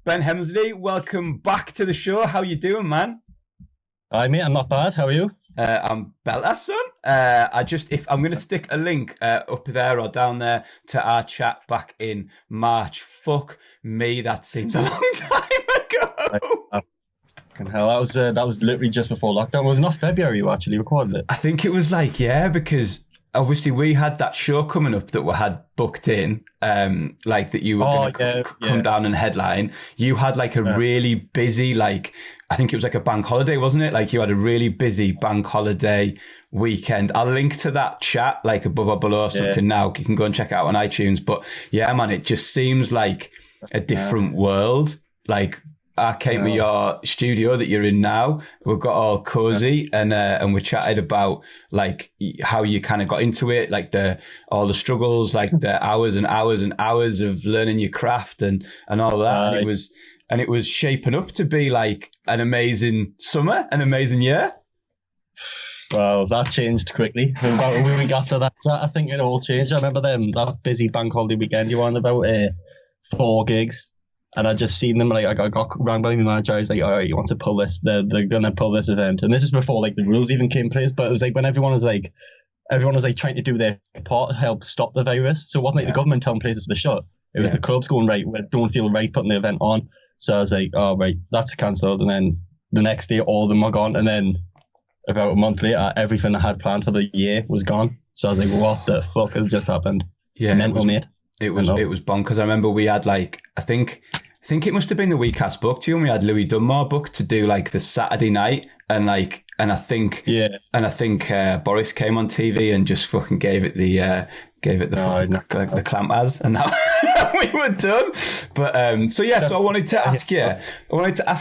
Ben Hemsley, welcome back to the show. How you doing, man? Hi, mate. I'm not bad. How are you? I'm better, son. If I'm going to stick a link up there or down there to our chat back in March. Fuck me, that seems a long time ago. Fucking hell, that was literally just before lockdown. It was not February you actually recorded it. I think it was because obviously we had that show coming up that we had booked in, that you were going to come down and headline. You had a really busy, I think it was a bank holiday, wasn't it? Like you had a really busy bank holiday weekend. I'll link to that chat above or below or something now. You can go and check it out on iTunes. But yeah, man, it just seems like a different world. I came to your studio that you're in now. We've got all cozy and we chatted about how you kind of got into it, all the struggles, the hours and hours and hours of learning your craft and all that. And it was shaping up to be an amazing summer, an amazing year. Well, that changed quickly. About a week after that, I think it all changed. I remember that busy bank holiday weekend you won about 4 gigs. And I just seen them, I got rang by my manager. I was like, all right, you want to pull this? They're going to pull this event. And this is before, the rules even came in place. But it was when everyone was trying to do their part to help stop the virus. So it wasn't the government telling places to shut. It was the clubs going, right, we don't feel right putting the event on. So I was like, oh, right, that's cancelled. And then the next day, all of them were gone. And then about a month later, everything I had planned for the year was gone. So I was like, what the fuck has just happened? Yeah, mental, mate. It was bonkers. I remember we had I think it must have been the week I spoke to you, and we had Louis Dunmore booked to do the Saturday night, and I think Boris came on TV and just fucking gave it the clamp as, and that we were done. But so I wanted to ask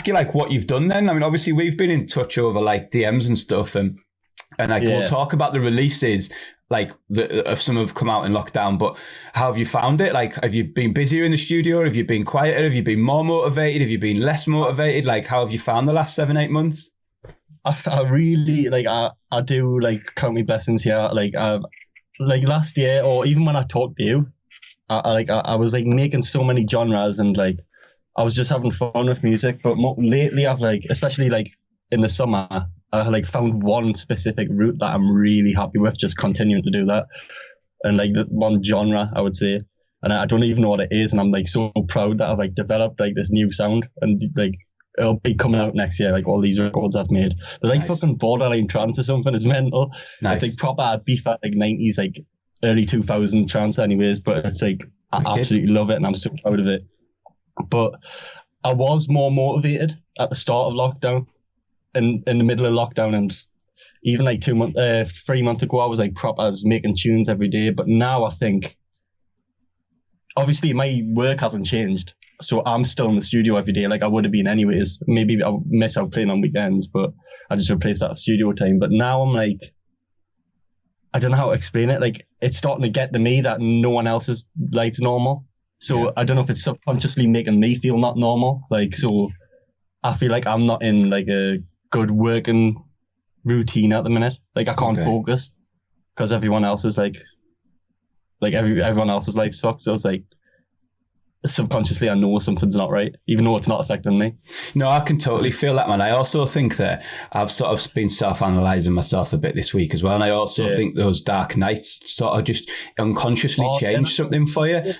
you what you've done then. I mean, obviously we've been in touch over DMs and stuff, and we'll talk about the releases. Some have come out in lockdown, but how have you found it? Have you been busier in the studio? Have you been quieter? Have you been more motivated? Have you been less motivated? How have you found the last 7-8 months? I really I do count my blessings here. Last year, or even when I talked to you, I was making so many genres, and I was just having fun with music. But lately, I've especially in the summer, I found one specific route that I'm really happy with, just continuing to do that. And the one genre, I would say, and I don't even know what it is, and I'm so proud that I've developed this new sound, and it'll be coming out next year, all these records I've made. They're nice. Fucking borderline trance or something. It's mental. Nice. It's proper beef at 90s, early 2000 trance anyways, but it's I absolutely love it, and I'm so proud of it. But I was more motivated at the start of lockdown. In the middle of lockdown, and even 3 months ago, I was I was making tunes every day. But now I think, obviously, my work hasn't changed, so I'm still in the studio every day, I would have been anyways. Maybe I'll miss out playing on weekends, but I just replaced that with studio time. But now I'm I don't know how to explain it. It's starting to get to me that no one else's life's normal. So I don't know if it's subconsciously making me feel not normal. So I feel I'm not in a good working routine at the minute. I can't focus because everyone else is everyone else's life sucks. So it's subconsciously I know something's not right, even though it's not affecting me. No, I can totally feel that, man. I also think that I've sort of been self-analysing myself a bit this week as well. And I also think those dark nights sort of just unconsciously changed something for you.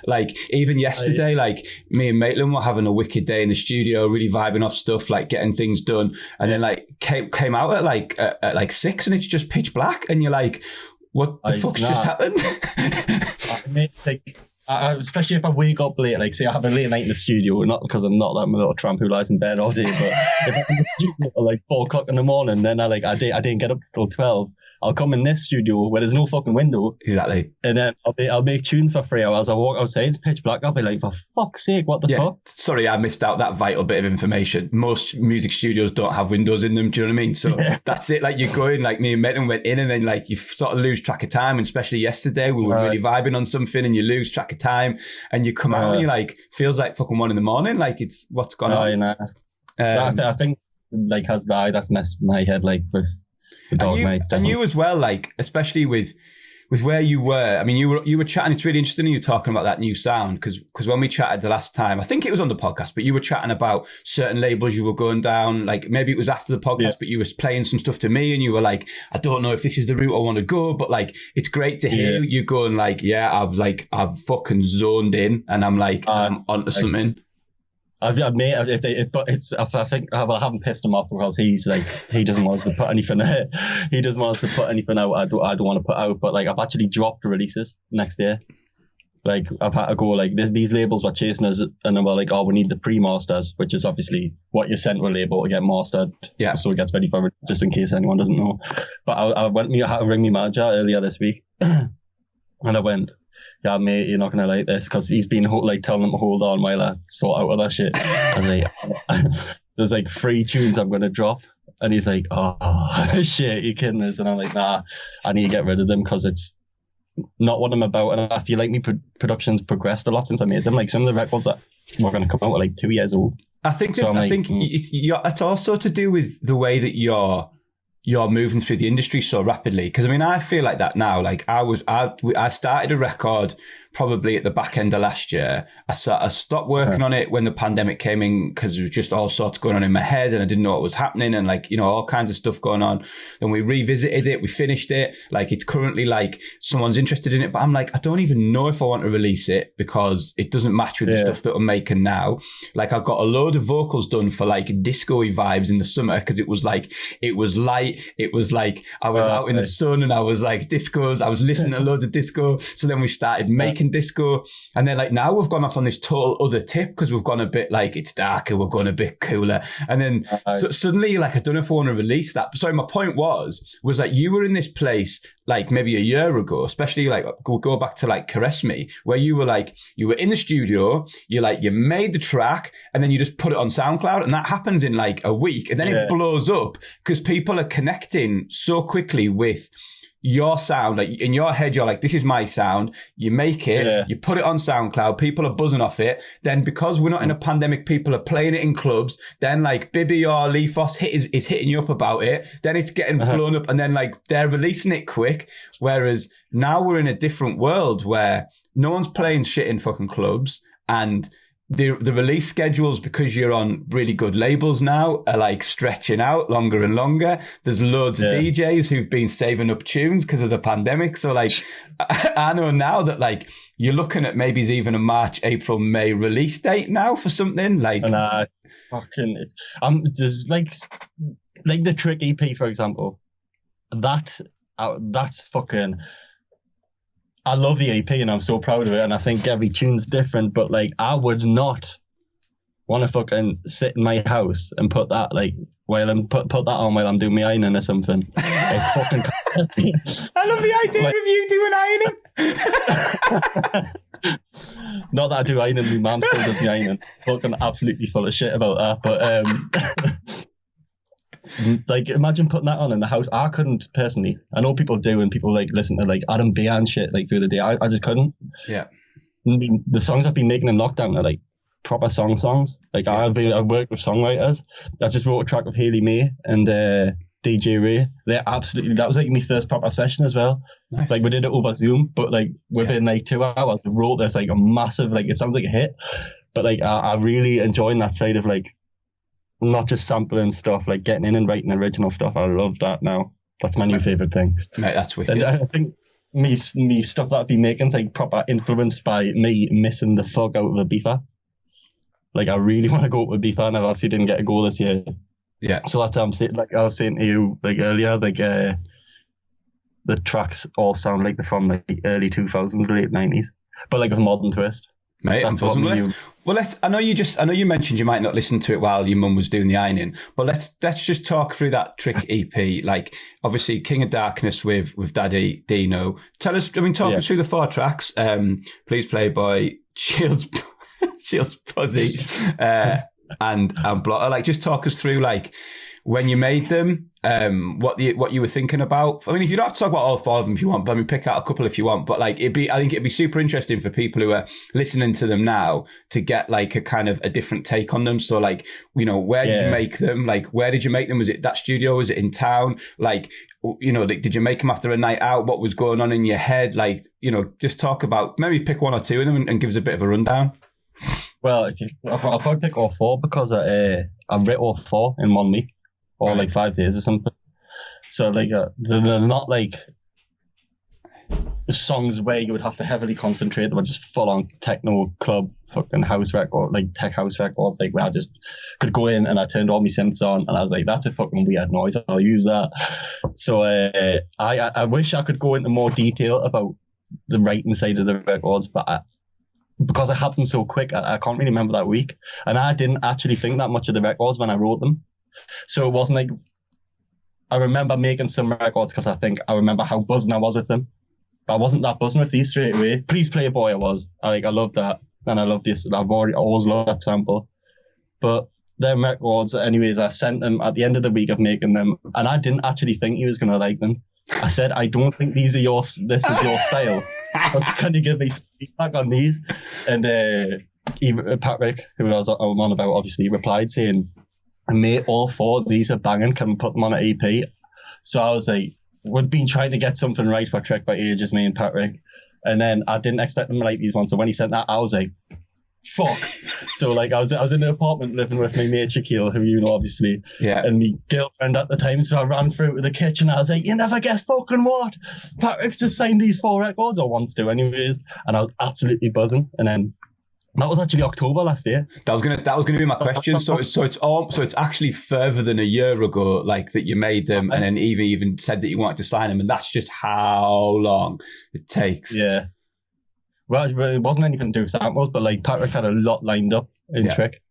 Even yesterday, me and Maitland were having a wicked day in the studio, really vibing off stuff, getting things done. And then came out at 6 and it's just pitch black. And you're what the fuck's just happened? Especially if I wake up late, say I have a late night in the studio, not because I'm not that little tramp who lies in bed all day, but if I'm in the studio at 4 o'clock in the morning, then I didn't get up till 12. I'll come in this studio where there's no fucking window. Exactly. And then I'll make tunes for 3 hours. I'll walk outside, it's pitch black. I'll be for fuck's sake, what the fuck? Sorry, I missed out that vital bit of information. Most music studios don't have windows in them, do you know what I mean? So that's it. You go in, me and Metin went in, and then you sort of lose track of time. And especially yesterday, we were really vibing on something, and you lose track of time, and you come out and you're feels like fucking 1 a.m. It's what's going on. I think has that's messed my head with. And you as well, especially with with where you were, I mean, you were chatting, it's really interesting you were talking about that new sound, because when we chatted the last time, I think it was on the podcast, but you were chatting about certain labels you were going down, like maybe it was after the podcast, but you were playing some stuff to me and you were like, I don't know if this is the route I want to go, but like, it's great to hear you going like, I've fucking zoned in and I'm like, I'm onto something. I think I haven't pissed him off because he's like, he doesn't want us to put anything out. He doesn't want us to put anything out I don't want to put out, but like I've actually dropped releases next year. Like I've had to go like these labels were chasing us and they were like, oh, we need the pre-masters, which is obviously what you sent to a label to get mastered. Yeah. So it gets ready for it, just in case anyone doesn't know. But I had to ring my manager earlier this week and I went, yeah, mate, you're not going to like this, because he's been like telling them to hold on while I sort out other shit. And like, there's like 3 tunes I'm going to drop. And he's like, oh, shit, you're kidding us. And I'm like, nah, I need to get rid of them because it's not what I'm about. And I feel like my production's progressed a lot since I made them. Like some of the records that were going to come out were like 2 years old. I think it's also to do with the way that you're moving through the industry so rapidly. Because I mean, I feel like that now. Like I started a record probably at the back end of last year. I stopped working on it when the pandemic came in because there was just all sorts going on in my head and I didn't know what was happening and like, you know, all kinds of stuff going on. Then we revisited it, we finished it. Like it's currently like someone's interested in it, but I'm like, I don't even know if I want to release it because it doesn't match with the stuff that I'm making now. Like I got a load of vocals done for like disco-y vibes in the summer because it was light. It was like I was out in the sun and I was like discos. I was listening to a load of disco. So then we started making disco, and then like now we've gone off on this total other tip because we've gone a bit like it's darker, we're going a bit cooler, and then suddenly like I don't know if I want to release that. Sorry, my point was like you were in this place like maybe a year ago, especially like go back to like Caress Me, where you were in the studio, you made the track and then you just put it on SoundCloud, and that happens in like a week, and then it blows up because people are connecting so quickly with your sound. Like in your head, you're like, this is my sound. You make it, you put it on SoundCloud, people are buzzing off it. Then because we're not in a pandemic, people are playing it in clubs. Then like Bibby or Leafos is hitting you up about it. Then it's getting blown up and then like they're releasing it quick. Whereas now we're in a different world where no one's playing shit in fucking clubs, and the release schedules, because you're on really good labels now, are like stretching out longer and longer. There's loads of DJs who've been saving up tunes because of the pandemic. So like, I know now that like you're looking at maybe even a March, April, May release date now for something like. And fucking there's like the Trick EP, for example. That's fucking. I love the EP and I'm so proud of it, and I think every tune's different, but like I would not want to fucking sit in my house and put that like while I'm put that on while I'm doing my ironing or something. It's fucking I love the idea of you doing ironing. Not that I do ironing, my mum still does my ironing. Fucking absolutely full of shit about that, but like imagine putting that on in the house. I couldn't personally. I know people do, and people like listen to like Adam B and shit like through the day. I just couldn't. Yeah. I mean, the songs I've been making in lockdown are like proper songs. Like I've worked with songwriters. I just wrote a track with Haley May and DJ Ray. That was like my first proper session as well. Nice. Like we did it over Zoom, but like within like 2 hours we wrote this like a massive, like it sounds like a hit. But like I really enjoying that side of like not just sampling stuff, like getting in and writing original stuff. I love that now. That's my new favourite thing. Mate, that's wicked. And I think me stuff that I've been making is like proper influenced by me missing the fuck out of a beefer. Like I really want to go to a beefer, and I obviously didn't get a go this year. Yeah. So that's what I'm saying. Like I was saying to you like earlier, like the tracks all sound like they're from like early 2000s, late 90s, but like with a modern twist. Mate, I'm buzzing. I know you mentioned you might not listen to it while your mum was doing the ironing, but let's just talk through that Trick EP. Like, obviously, King of Darkness with Daddy Dino. Talk us through the 4 tracks. Please Play by Shields Pussy, and Blotter. Like, just talk us through like when you made them, what you were thinking about. I mean, if you don't have to talk about all 4 of them if you want, but I mean, pick out a couple if you want. But like, I think it'd be super interesting for people who are listening to them now to get like a kind of a different take on them. So like, you know, where did you make them? Like, where did you make them? Was it that studio? Was it in town? Like, you know, did you make them after a night out? What was going on in your head? Like, you know, just talk about, maybe pick 1 or 2 of them and give us a bit of a rundown. Well, I'll probably pick all 4 because I wrote all 4 in 1 week or like 5 days or something. So like they're not like songs where you would have to heavily concentrate. They were just full on techno club fucking house record, like tech house records, like where I just could go in and I turned all my synths on and I was like, that's a fucking weird noise, I'll use that. So I wish I could go into more detail about the writing side of the records, but because it happened so quick, I can't really remember that week. And I didn't actually think that much of the records when I wrote them. So it wasn't like, I remember making some records because I remember how buzzing I was with them. But I wasn't that buzzing with these straight away. Please Play Boy I was. I love that. And I love this. I always loved that sample. But them records, anyways, I sent them at the end of the week of making them. And I didn't actually think he was going to like them. I said, I don't think this is your style. Can you give me some feedback on these? And Patrick, who I was on about, obviously replied saying, mate, all 4 of these are banging. Can we put them on an EP? So I was like, we've been trying to get something right for Trick by ages, me and Patrick. And then I didn't expect them to like these ones. So when he sent that, I was like, fuck. So like I was in an apartment living with my mate Shaquille, who you know obviously, and my girlfriend at the time. So I ran through to the kitchen. I was like, you never guess fucking what? Patrick's just signed these 4 records, or wants to anyways. And I was absolutely buzzing. And then that was actually October last year. That was gonna be my question. So it's actually further than a year ago, like that you made them, and then even said that you wanted to sign them, and that's just how long it takes. Yeah. Well, it wasn't anything to do with samples, but like Patrick had a lot lined up in Trick.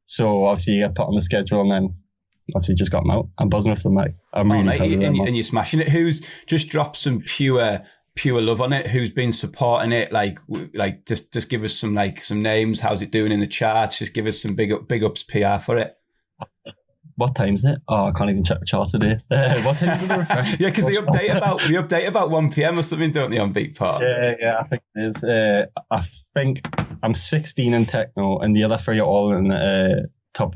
So obviously I put on the schedule and then obviously just got them out. I'm buzzing with them, mate. I'm really proud of them, and you're smashing it. Who's just dropped some pure love on it? Who's been supporting it? Like just give us some names. How's it doing in the charts? Just give us some big ups PR for it. What time is it? Oh, I can't even check the chart today. What time is it? Yeah, because they update about 1 PM or something, don't they, on Beatport? Yeah, I think it is. I think I'm 16 in techno, and the other 3 are all in top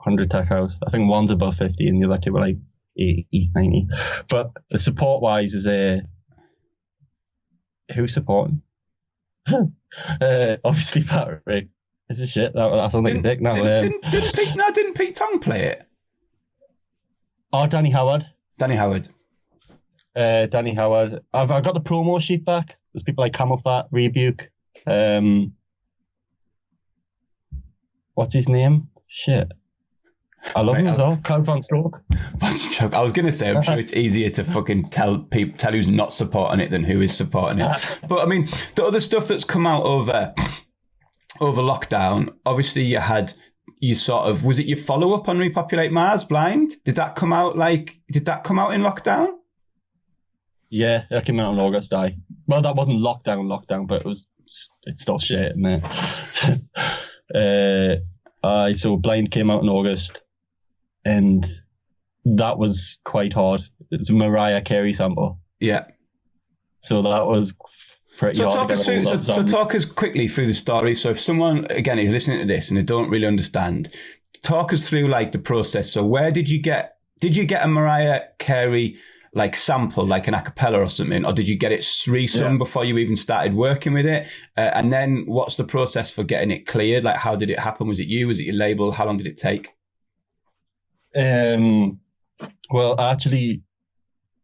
100 tech house. I think one's above 50, and the other 2 are like 80, 90. But the support wise is who's supporting? Obviously Patrick. This is shit. That sounds like a dick now. Didn't Pete Tong play it? Oh, Danny Howard. Danny Howard. I've got the promo sheet back. There's people like Camel Fat, Rebuke. What's his name? Shit. I love him as well. Cloud Von Stroke. I was going to say, I'm sure it's easier to fucking tell who's not supporting it than who is supporting it. But I mean, the other stuff that's come out over lockdown, obviously was it your follow-up on Repopulate Mars, Blind? Did that come out in lockdown? Yeah, that came out in August, Well, that wasn't lockdown, but it's still shit, man. So Blind came out in August, and that was quite hard. It's a Mariah Carey sample. Yeah. So that was pretty hard. So talk us quickly through the story. So if someone, again, is listening to this and they don't really understand, talk us through like the process. So where did you get a Mariah Carey like sample, like an a cappella or something, or did you get it resung before you even started working with it? And then what's the process for getting it cleared? Like, how did it happen? Was it you? Was it your label? How long did it take? Well, actually,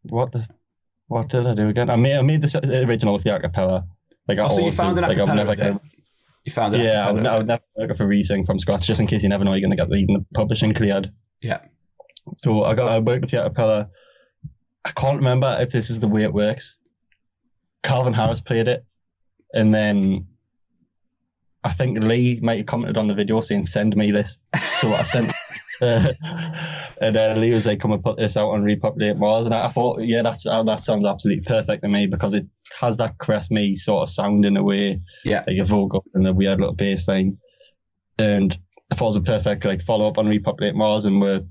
what did I do again? I made the original with the a cappella. So you found an a cappella with it? You found it? Yeah, I would never look for resing from scratch, just in case you never know you're going to get even the publishing cleared. Yeah. So I worked with the a cappella. I can't remember if this is the way it works. Calvin Harris played it, and then I think Lee might have commented on the video saying, "Send me this." So I sent, and then Lee was like, "Come and put this out on Repopulate Mars." And I thought, yeah, that sounds absolutely perfect to me because it has that Crest Me sort of sound in a way, like a vocal and a weird little bass line. And I thought it was a perfect follow up on Repopulate Mars, and we're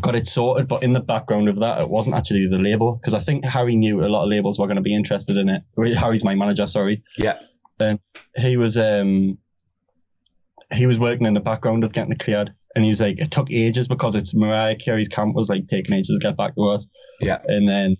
got it sorted, but in the background of that, it wasn't actually the label, because I think Harry knew a lot of labels were going to be interested in it. Harry's my manager, sorry. Yeah. And he was working in the background of getting it cleared, and he's like, it took ages because it's Mariah Carey's camp was like taking ages to get back to us. Yeah. And then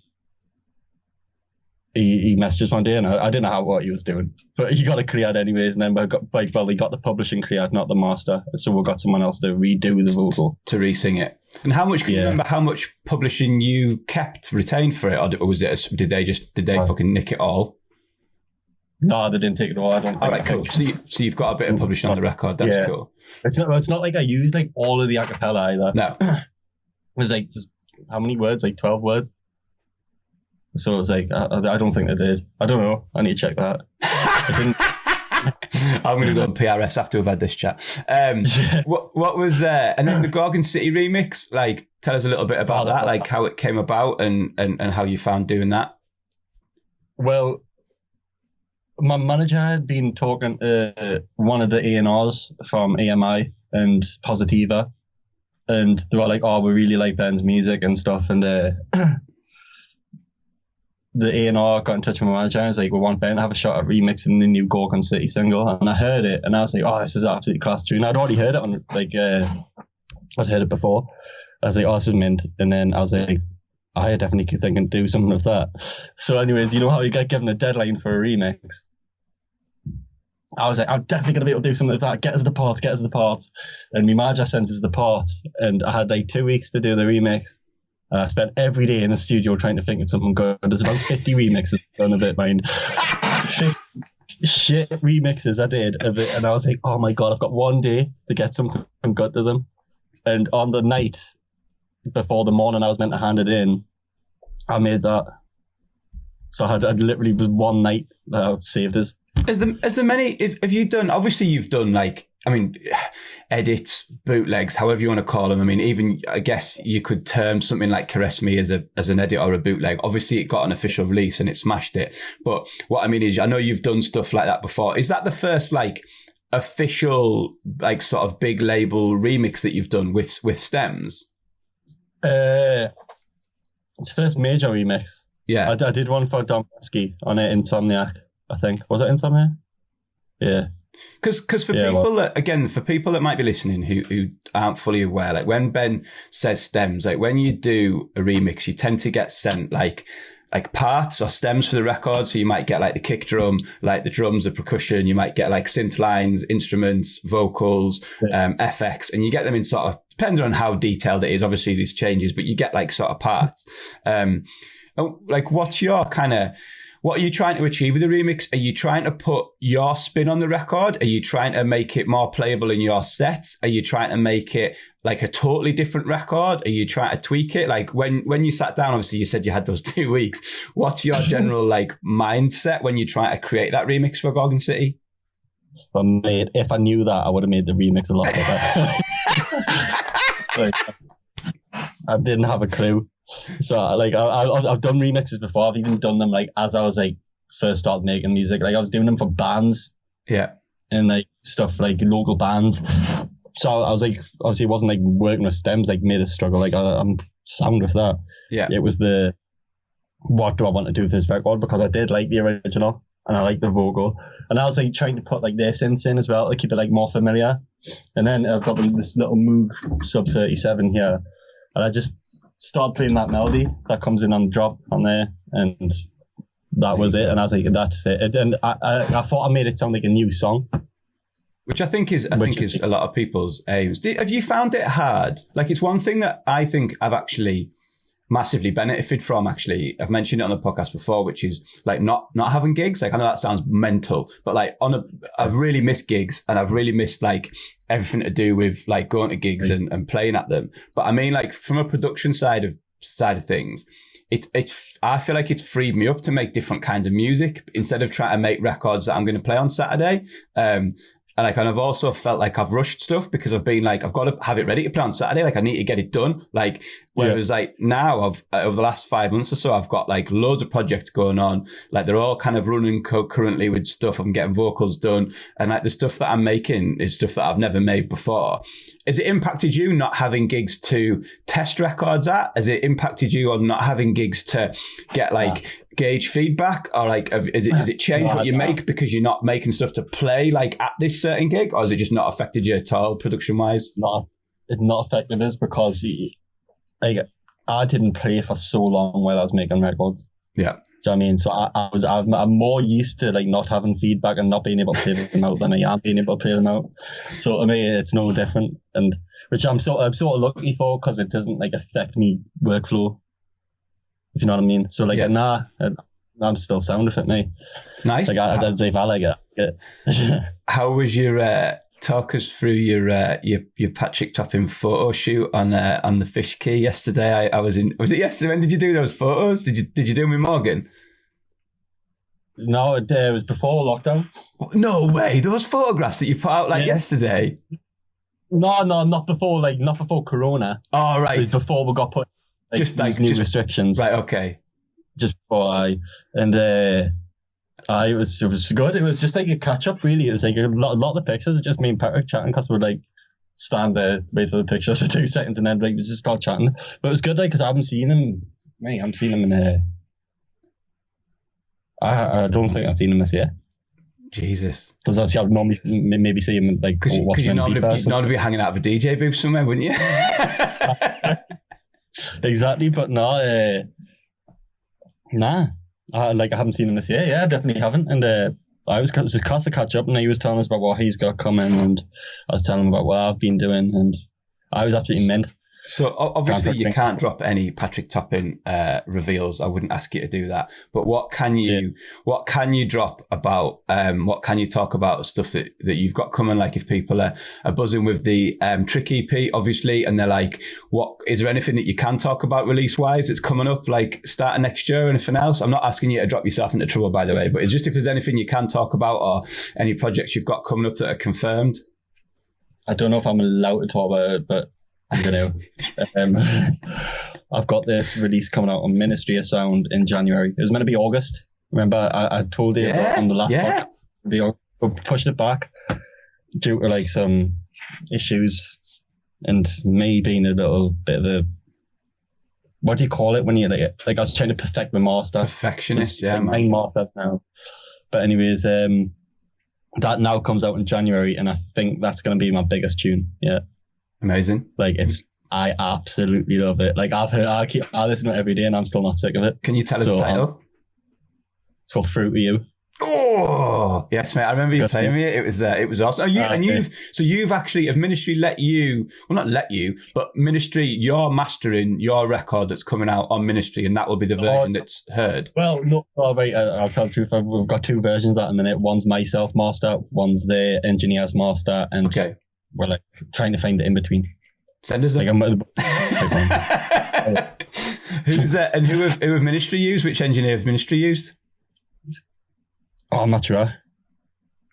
he messaged us one day, and I didn't know what he was doing, but he got it cleared anyways. And then he got the publishing cleared, not the master. So we got someone else to redo the vocal, to re-sing it. And how much? Can you remember how much publishing you retained for it, or was it? Did they fucking nick it all? No, they didn't take it all. I don't think. All right, cool. So you've got a bit of publishing on the record. That's cool. It's not like I used like all of the acapella either. No. It was like, how many words? Like 12 words. So it was like, I don't think they did. I don't know. I need to check that. I'm going to go on PRS after we've had this chat. What was and then the Gorgon City remix? Like, tell us a little bit about that, like how it came about and how you found doing that. Well, my manager had been talking to one of the A&Rs from AMI and Positiva, and they were like, "Oh, we really like Ben's music and stuff," and the A&R got in touch with my manager and was like, we want Ben to have a shot at remixing the new Gorgon City single. And I heard it and I was like, oh, this is an absolutely class tune. I'd already heard it on, like, I'd heard it before. I was like, oh, this is mint. And then I was like, I definitely keep thinking, do something with that. So anyways, you know how you get given a deadline for a remix? I was like, I'm definitely going to be able to do something with that. Get us the parts. And my manager sent us the parts. And I had like 2 weeks to do the remix. And I spent every day in the studio trying to think of something good. There's about 50 remixes done of it, mind. 50 shit remixes I did of it. And I was like, oh my God, I've got one day to get something good to them. And on the night before the morning I was meant to hand it in, I made that. So I literally was one night that I saved us. Has there many, have you done, obviously you've done like, I mean, edits, bootlegs, however you want to call them. I mean, even I guess you could term something like Caress Me as an edit or a bootleg. Obviously, it got an official release and it smashed it. But what I mean is, I know you've done stuff like that before. Is that the first like official, like sort of big label remix that you've done with Stems? It's the first major remix. Yeah, I did one for Domsky on it, Insomniac. I think was it Insomniac? Yeah. Because for people that might be listening who aren't fully aware, like when Ben says stems, like when you do a remix, you tend to get sent like parts or stems for the record. So you might get like the kick drum, like the drums, the percussion. You might get like synth lines, instruments, vocals, FX, and you get them in sort of, depending on how detailed it is. Obviously, this changes, but you get like sort of parts. Like, what are you trying to achieve with the remix? Are you trying to put your spin on the record? Are you trying to make it more playable in your sets? Are you trying to make it like a totally different record? Are you trying to tweak it? Like when you sat down, obviously you said you had those 2 weeks. What's your general like mindset when you try to create that remix for Gorgon City? If I knew that, I would have made the remix a lot better. I didn't have a clue. So like I've done remixes before. I've even done them like as I was like first started making music. Like I was doing them for bands, and like stuff like local bands. So I was like, obviously it wasn't like working with stems like made a struggle. Like I'm sound with that. Yeah, it was the what do I want to do with this record, because I did like the original and I like the vocal, and I was like trying to put like their synths in as well to keep it like more familiar. And then I've got this little Moog sub 37 here, and I just started playing that melody that comes in on the drop on there, and that was it. And I was like, that's it. And I thought I made it sound like a new song, which I think is a lot of people's aims. Have you found it hard? Like, it's one thing that I think I've actually massively benefited from. Actually, I've mentioned it on the podcast before, which is like not having gigs. Like, I know that sounds mental, but like I've really missed gigs, and I've really missed like everything to do with like going to gigs and playing at them. But I mean, like from a production side of things, it's I feel like it's freed me up to make different kinds of music instead of trying to make records that I'm going to play on Saturday. And And I've also felt like I've rushed stuff because I've been like, I've got to have it ready to play on Saturday. Like I need to get it done. Like, whereas like now over the last 5 months or so, I've got like loads of projects going on. Like they're all kind of running currently with stuff. I'm getting vocals done. And like the stuff that I'm making is stuff that I've never made before. Has it impacted you not having gigs to test records at? Has it impacted you on not having gigs to get like gauge feedback? Or like, has it changed what you make because you're not making stuff to play like at this certain gig? Or has it just not affected you at all production wise? It's not affected us because like I didn't play for so long while I was making records. Yeah. Do you know what I mean? So I'm more used to like not having feedback and not being able to play them out than I am being able to play them out. So to me, it's no different, and which I'm sort of lucky for because it doesn't like affect me workflow. If you know what I mean. So like I'm still sound with it, mate. Nice. Like I'd say if I like it. How was your talk us through your Patrick Toppings photo shoot on the Fish Quay yesterday? Was it yesterday? When did you do those photos? Did you do them with Morgan? No, it was before lockdown. No way! Those photographs that you put out yesterday. No, not before Corona. Oh right. It was before we got put these new restrictions. Right. Okay. Just before it was good. It was just like a catch up, really. It was like a lot of the pictures are just me and Patrick chatting because we're like stand there, wait for the pictures for 2 seconds, and then like we just start chatting. But it was good, like because I haven't seen him. Mate, I haven't seen him in I don't think I've seen him this year. Jesus. Because obviously I'd normally maybe see him like because you'd normally be hanging out of a DJ booth somewhere, wouldn't you? Exactly, but no, nah. I haven't seen him this year. Yeah, I definitely haven't. And I was just cast to catch up, and he was telling us about what he's got coming, and I was telling him about what I've been doing, and I was absolutely mint. So obviously you can't drop any Patrick Toppings reveals. I wouldn't ask you to do that. But what can you drop about? What can you talk about stuff that you've got coming? Like if people are buzzing with the Trick EP, obviously, and they're like, what is there anything that you can talk about release wise that's coming up like starting next year or anything else? I'm not asking you to drop yourself into trouble, by the way, but it's just if there's anything you can talk about or any projects you've got coming up that are confirmed. I don't know if I'm allowed to talk about it, but I'm gonna. I've got this release coming out on Ministry of Sound in January. It was meant to be August. Remember, I told you on the last podcast. We pushed it back due to like some issues and me being a little bit of a, what do you call it when you like I was trying to perfect my master. Perfectionist, yeah, like man. Master now. But anyways, that now comes out in January, and I think that's going to be my biggest tune. Yeah. Amazing. Like I absolutely love it. Like I listen to it every day and I'm still not sick of it. Can you tell us the title? It's called Through to You. Oh yes, mate. I remember you playing me. It was awesome. You've actually, have Ministry let you, well not let you, but Ministry, you're mastering your record that's coming out on Ministry, and that will be the version that's heard. Well, no, right, I'll tell the truth. We've got two versions at the minute. One's my self master, one's the engineer's master, and we're like trying to find the in between. Send us them. Who's that? And who have Ministry used? Which engineer have Ministry used? Oh, I'm not sure.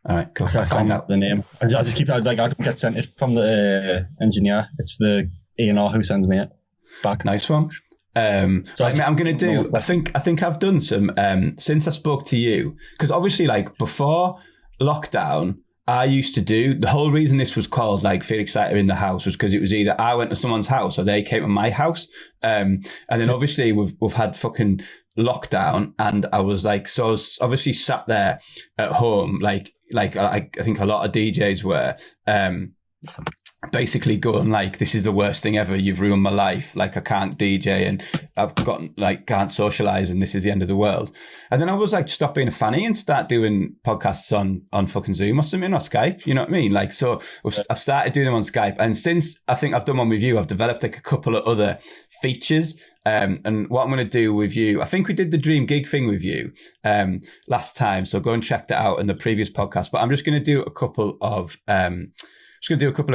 All right, cool. I can't find out the name. I just keep it like I don't get sent it from the engineer. It's the A&R who sends me it back. Nice one. I'm going to do. I think I've done some since I spoke to you, because obviously, like before lockdown, I used to do, the whole reason this was called like Felix Leiter in the house was because it was either I went to someone's house or they came to my house. And then obviously we've had fucking lockdown, and I was like, so I was obviously sat there at home, like I think a lot of DJs were, basically going like, this is the worst thing ever. You've ruined my life. Like I can't DJ and I've gotten like, can't socialize and this is the end of the world. And then I was like, stop being a fanny and start doing podcasts on fucking Zoom or something, or Skype. You know what I mean? Like, so I've started doing them on Skype. And since I think I've done one with you, I've developed like a couple of other features. And what I'm going to do with you, I think we did the dream gig thing with you last time. So go and check that out in the previous podcast. But I'm just going to do a couple of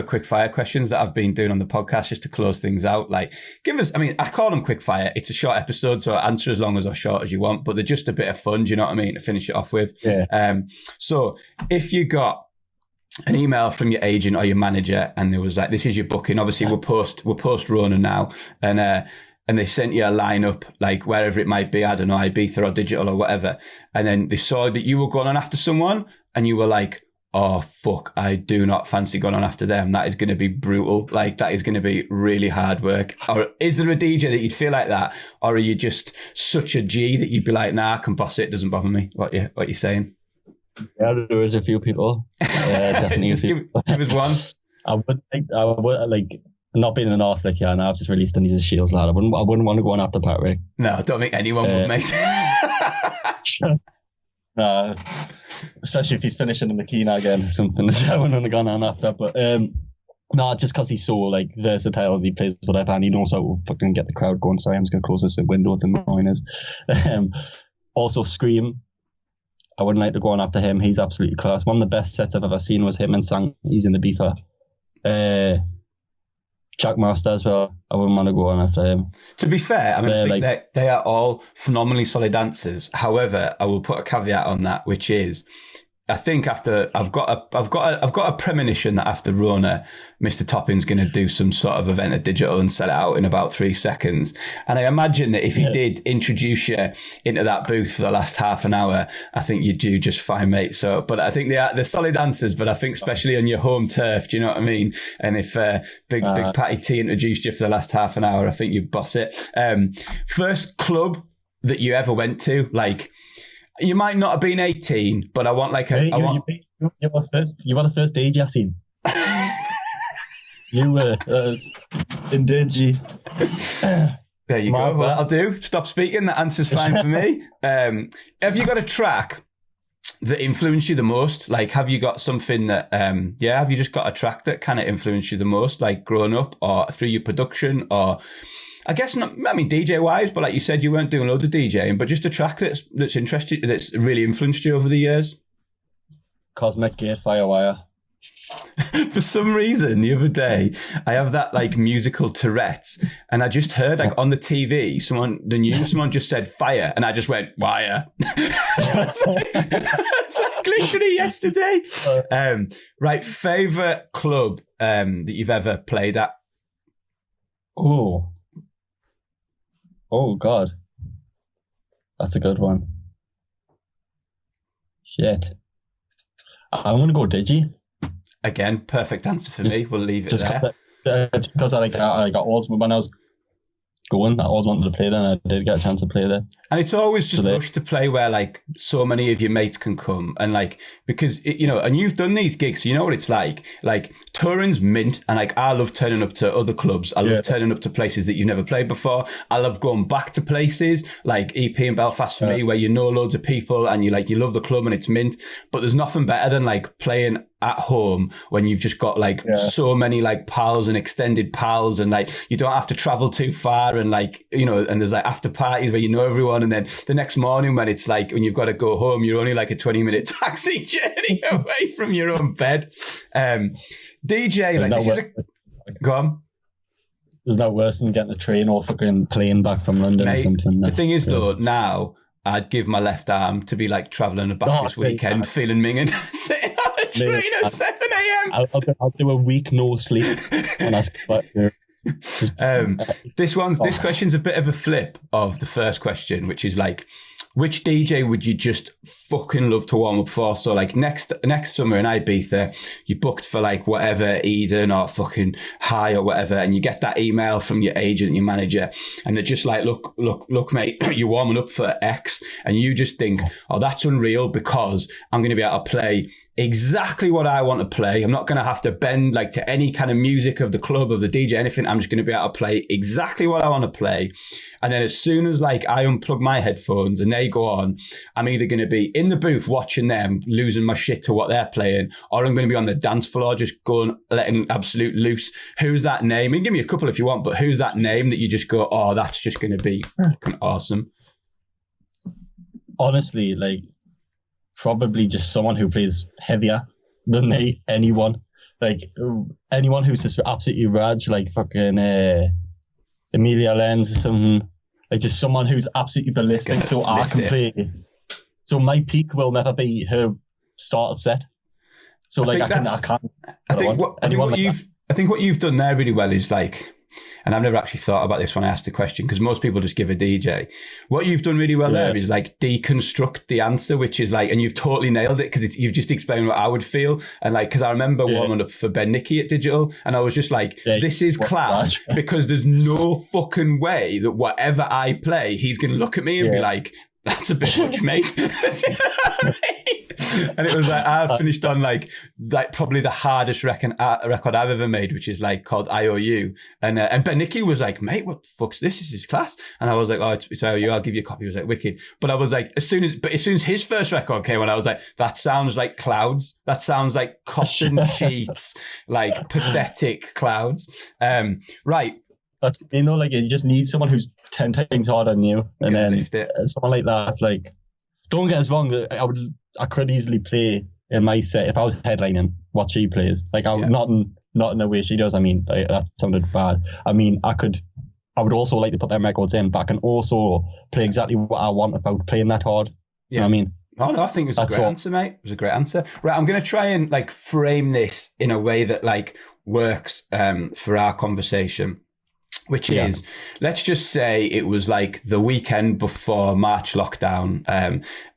quick fire questions that I've been doing on the podcast just to close things out. Like, give us, I mean, I call them quick fire. It's a short episode, so answer as long as or short as you want, but they're just a bit of fun, do you know what I mean, to finish it off with. Yeah. So if you got an email from your agent or your manager, and there was like, this is your booking. Obviously, we're post Rona now, and they sent you a lineup, like wherever it might be, I don't know, Ibiza or digital or whatever. And then they saw that you were going on after someone, and you were like, oh fuck, I do not fancy going on after them. That is going to be brutal. Like, that is going to be really hard work. Or is there a DJ that you'd feel like that, or are you just such a G that you'd be like, nah, I can boss it. It doesn't bother me. What you saying? Yeah, there is a few people. Definitely. Just give us one. I would like, not being an arse like now I've just released and he's a Shields lad. I wouldn't want to go on after Patrick. No, I don't think anyone would, mate. Especially if he's finishing in Makina again or something. I wouldn't want to go on after. But no, just because he's so like versatile and he plays whatever and he knows how to fucking get the crowd going. Sorry, I'm just going to close this window to miners. Also, Scream. I wouldn't like to go on after him. He's absolutely class. One of the best sets I've ever seen was him and Sang. He's in the beefer. Jack Master as well. I wouldn't want to go on after him. To be fair, I mean, I think they are all phenomenally solid dancers. However, I will put a caveat on that, which is, I think after I've got a premonition that after Rona, Mr. Toppings going to do some sort of event at Digital and sell it out in about 3 seconds. And I imagine that if he did introduce you into that booth for the last half an hour, I think you'd do just fine, mate. So, but I think they're solid dancers, but I think especially on your home turf, do you know what I mean? And if Big Patty T introduced you for the last half an hour, I think you'd boss it. First club that you ever went to, like, you might not have been 18, but I want like you were the first DJ I seen. You were in Digi. There you go. Well, that'll do. Stop speaking. That answer's fine for me. Have you got a track that influenced you the most? Like, have you got something that, have you just got a track that kind of influenced you the most, like growing up or through your production, or I guess not, I mean, DJ wise, but like you said, you weren't doing loads of DJing, but just a track that's interested, that's really influenced you over the years? Cosmic Gate Firewire. For some reason, the other day, I have that like musical Tourette's, and I just heard like on the TV, someone just said fire, and I just went, wire. It's like literally yesterday. Right, favourite club that you've ever played at? Oh, God. That's a good one. Shit. I'm going to go Digi. Again, perfect answer for me. We'll leave it there. Just because I got always, when I was going, I always wanted to play there, and I did get a chance to play there. And it's always just rush to play where like so many of your mates can come, and like, because and you've done these gigs, so you know what it's like touring's mint, and like I love turning up to other clubs. I love turning up to places that you've never played before. I love going back to places like EP in Belfast for me, where you know loads of people and you love the club and it's mint. But there's nothing better than like playing at home when you've just got like so many like pals and extended pals, and like you don't have to travel too far, and like and there's like after parties where you know everyone, and then the next morning when it's like when you've got to go home, you're only like a 20-minute taxi journey away from your own bed. DJ, like this is go on. There's no worse than getting a train or fucking plane back from London, mate, or something. The thing is though, now I'd give my left arm to be like travelling back this weekend, feeling minging, sitting on a train at 7 a.m. I'll do a week no sleep when I come back here. This question's a bit of a flip of the first question, which is like, which DJ would you just fucking love to warm up for? So like next summer in Ibiza, you booked for like whatever, Eden or fucking High or whatever, and you get that email from your agent and your manager, and they're just like, look, mate, you're warming up for X, and you just think, oh, that's unreal because I'm going to be able to play exactly what I want to play. I'm not going to have to bend like to any kind of music of the club, of the DJ, anything. I'm just going to be able to play exactly what I want to play. And then as soon as like I unplug my headphones and they go on, I'm either going to be in the booth watching them, losing my shit to what they're playing, or I'm going to be on the dance floor just going, letting absolute loose. Who's that name? And give me a couple if you want, but who's that name that you just go, oh, that's just going to be fucking awesome? Honestly, like, probably just someone who plays heavier than me. Anyone who's just absolutely raj, like fucking Emilia Lenz or something. Like just someone who's absolutely ballistic, so I can play. So my peak will never be her starter set. So like I can't. I think what you've done there really well is like, and I've never actually thought about this when I asked the question, because most people just give a DJ. What you've done really well there is like deconstruct the answer, which is like, and you've totally nailed it, because you've just explained what I would feel. And like, because I remember warming up for Ben Nicky at Digital, and I was just like, this is class, because there's no fucking way that whatever I play, he's going to look at me and be like, that's a bit much, mate. And it was like, I finished on like probably the hardest record I've ever made, which is like called IOU. And Ben Nicky was like, mate, what the fuck's this? This is class. And I was like, oh, it's IOU. I'll give you a copy. He was like, wicked. But I was like, as soon as his first record came on, I was like, that sounds like clouds. That sounds like cotton sheets, like pathetic clouds. Right. That's, you know, like you just need someone who's 10 times harder than you, and then someone like that. Like, don't get us wrong, I could easily play in my set if I was headlining what she plays. Like, not in the way she does. I mean, that sounded bad. I mean, I would also like to put them records in, but I can also play exactly what I want without playing that hard. Yeah. You know what I mean? Oh no, I think it was a great answer, mate. It was a great answer. Right, I'm going to try and like frame this in a way that like works for our conversation. Which is, let's just say it was like the weekend before March lockdown.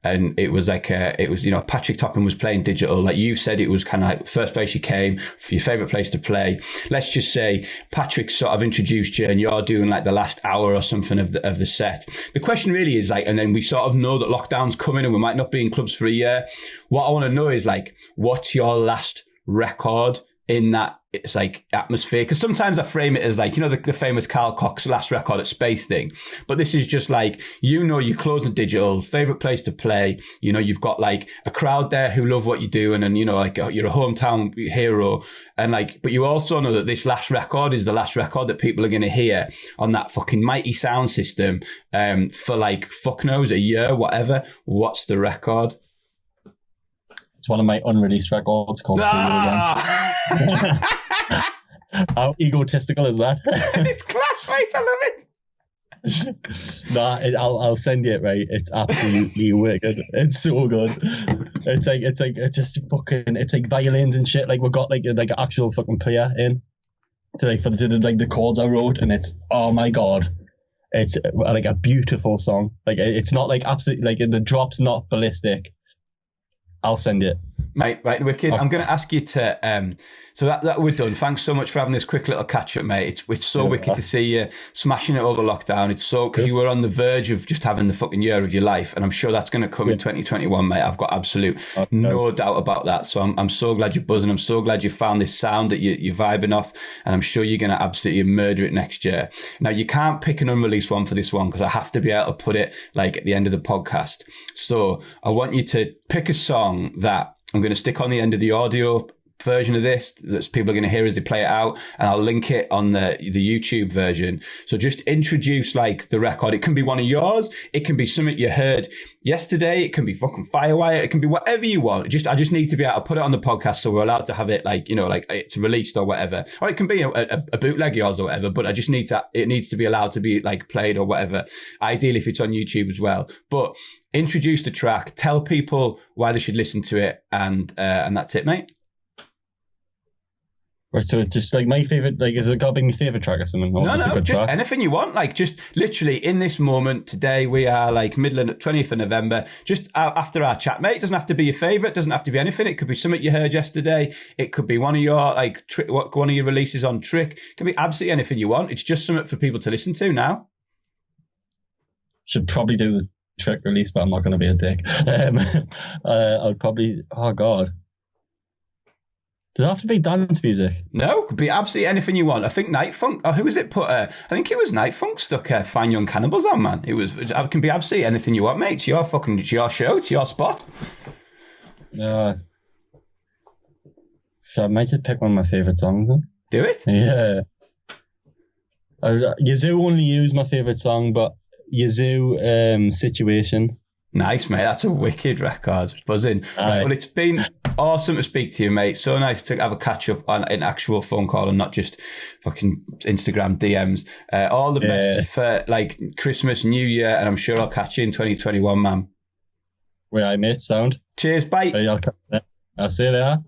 And it was like, you know, Patrick Toppings was playing Digital. Like you said, it was kind of like first place you came, for your favorite place to play. Let's just say Patrick sort of introduced you and you're doing like the last hour or something of the set. The question really is like, and then we sort of know that lockdown's coming and we might not be in clubs for a year. What I want to know is like, what's your last record in that, it's like atmosphere? Because sometimes I frame it as like, you know, the famous Carl Cox last record at Space thing. But this is just like, you know, you're closing Digital, favorite place to play. You know, you've got like a crowd there who love what you do. And you know, like you're a hometown hero. And like, but you also know that this last record is the last record that people are going to hear on that fucking mighty sound system for like, fuck knows, a year, whatever. What's the record? It's one of my unreleased records called How egotistical is that? It's class, mate. I love it. I'll send you it, right? It's absolutely wicked. It's so good. It's just fucking, it's like violins and shit. Like we've got like an actual fucking player in to like for the chords I wrote, and it's, oh my god, it's like a beautiful song. Like it's not like absolutely like the drop's not ballistic. I'll send it. Mate, right, wicked. I'm going to ask you to, so that we're done. Thanks so much for having this quick little catch up, mate. It's so wicked to see you smashing it over lockdown. It's so, because you were on the verge of just having the fucking year of your life. And I'm sure that's going to come in 2021, mate. I've got absolute no doubt about that. So I'm so glad you're buzzing. I'm so glad you found this sound that you're vibing off. And I'm sure you're going to absolutely murder it next year. Now, you can't pick an unreleased one for this one because I have to be able to put it like at the end of the podcast. So I want you to pick a song that I'm going to stick on the end of the audio version of this that people are going to hear as they play it out, and I'll link it on the YouTube version. So just introduce like the record. It can be one of yours. It can be something you heard yesterday. It can be fucking Firewire. It can be whatever you want. I just need to be able to put it on the podcast so we're allowed to have it like, you know, like it's released or whatever. Or it can be a bootleg of yours or whatever, but it needs to be allowed to be like played or whatever. Ideally if it's on YouTube as well. But introduce the track, tell people why they should listen to it, and that's it, mate. Right, so it's just like my favorite, like, is it got to be my favorite track or something? No, just track? Anything you want. Like, just literally in this moment today, we are like middle of 20th of November, just after our chat, mate. It doesn't have to be your favorite, doesn't have to be anything. It could be something you heard yesterday. It could be one of your like one of your releases on Trick. It can be absolutely anything you want. It's just something for people to listen to now. Should probably do the Trick release, but I'm not going to be a dick. I'll probably, oh god. Does it have to be dance music? No, it could be absolutely anything you want. I think NightFunk, who was it put, I think it was NightFunk stuck Fine Young Cannibals on, man. It can be absolutely anything you want, mate. It's your show, it's your spot. Yeah. I might just pick one of my favourite songs then. Do it? Yeah. Yazoo only used my favourite song, but Yazoo Situation. Nice, mate. That's a wicked record. Buzzing. Right, well, it's been awesome to speak to you, mate. So nice to have a catch up on an actual phone call and not just fucking Instagram DMs. All the best for like Christmas, New Year, and I'm sure I'll catch you in 2021, man. Where I mate, sound. Cheers, bye. I'll see you there.